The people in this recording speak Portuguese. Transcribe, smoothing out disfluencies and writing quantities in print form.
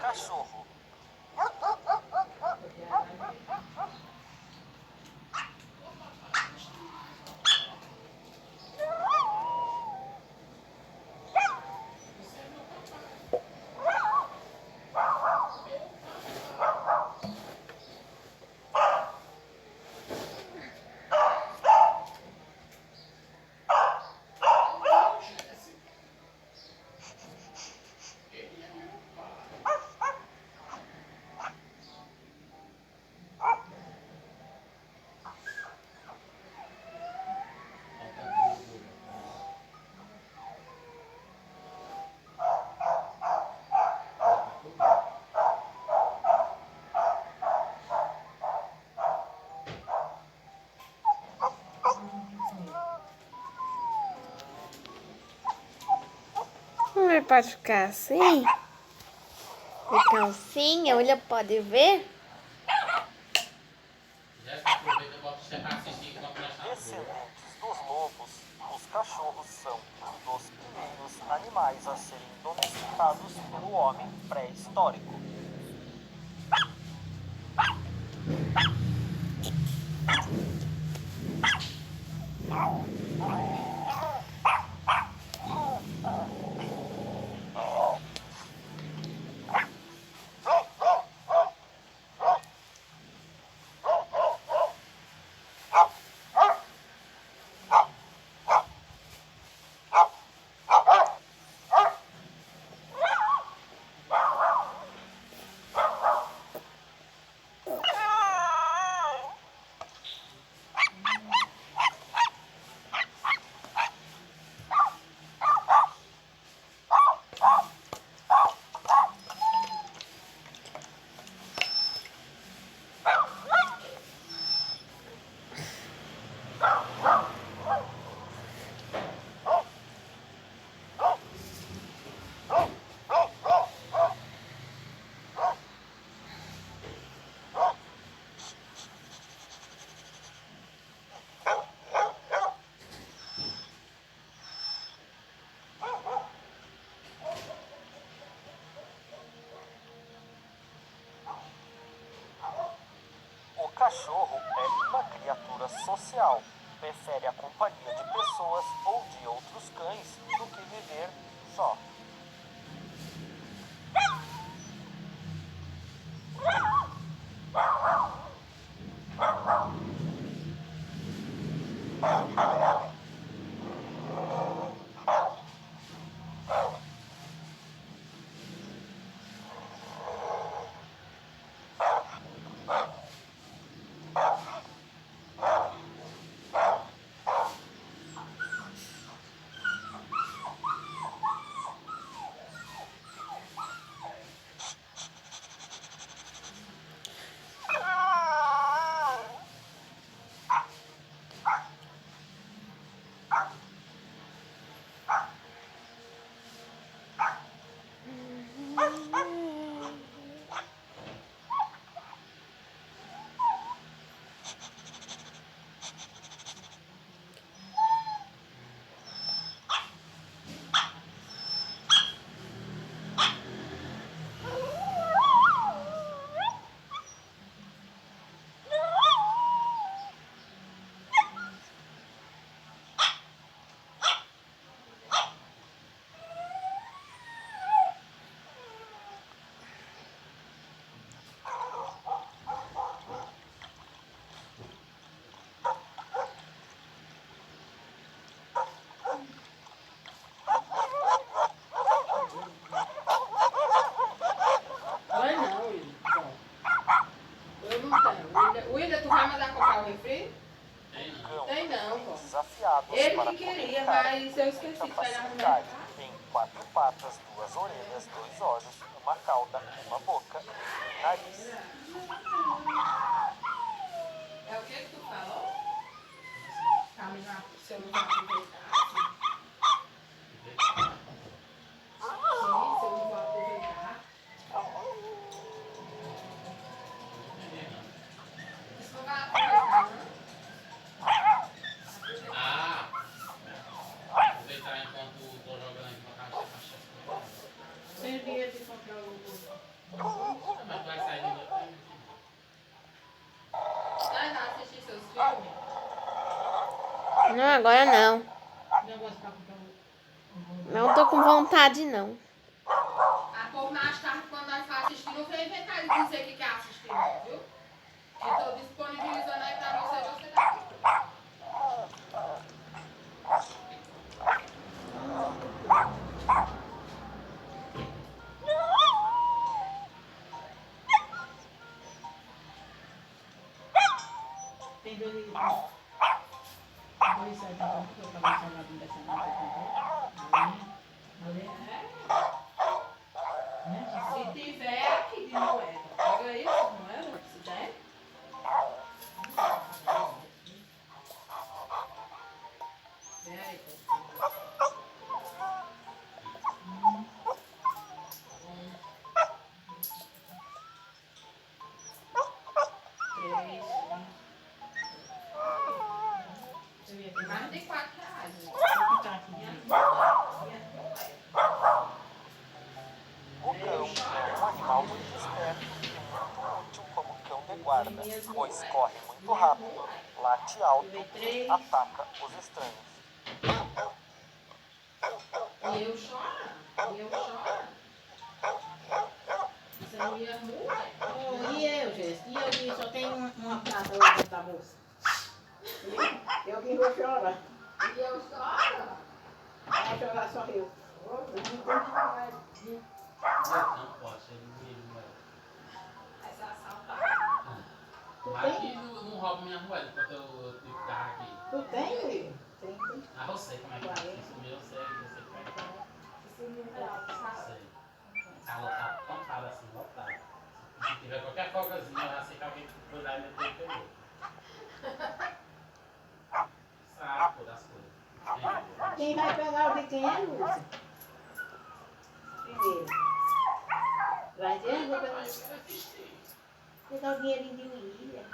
Cachorro. Mas pode ficar assim? De calcinha, olha, pode ver? Descendentes dos lobos, os cachorros são um dos primeiros animais a serem domesticados pelo homem pré-histórico. O cachorro é uma criatura social. Prefere a companhia de pessoas ou de outros cães do que viver só. desafiados Ele para que queria, comunicar mas eu com esqueci muita de pegar no facilidade. mercado. Tem 4 patas, 2 orelhas, 2 olhos, uma cauda, uma boca e nariz. É o que tu falou? Caminhar pro seu lugar aproveitar. Sim, se eu não vou aproveitar. Isso não vai aproveitar, não? Ah, aproveitar enquanto tô jogando aqui pra casa de cachorro. Sem dinheiro de comprar o... Mas vai sair de novo. Vai lá assistir seus filmes? Não, agora não. Não gosto de comprar o... Não tô com vontade, não. A pouco mais tarde, quando nós vamos assistir, não vem inventar de dizer que quer assistir, não, viu? Eu tô disponibilizando aí pra você, você tá aqui. Tem dois aí. Dois sai da boca, eu tava salgadinho dessa boca que eu comprei. Ali é. Se tiver aqui de moeda. Pega isso, moeda, se der. Vem aí, mais de 4 reais. Vou ficar aqui. O cão é um animal muito esperto e muito útil como cão de guarda, pois corre muito rápido, late alto e ataca os estranhos. E eu choro? E eu choro? Você não ia morrer? Oh, e eu, Jéssica? E eu que só tenho uma prata lá dentro da bolsa? Eu que vou chorar. E eu choro? Vai chorar só eu. Oh, não tem que Não pode, ele não vai. Vai ser assaltado. Mas aqui não rouba minha moeda, porque eu tive carro aqui. Tu tem, filho? Tem. Ah, eu sei como é que é. Isso meu, eu sei que vai carro. Eu sei. Ela tá tão cara assim, lotada. Se tiver qualquer folgazinha, eu já sei que alguém foi lá e meteu e pegou. Saco das coisas. Quem vai pegar o de quem é, Lúcia? Primeiro. Vai dizer, vou pegar o dinheirinho de William.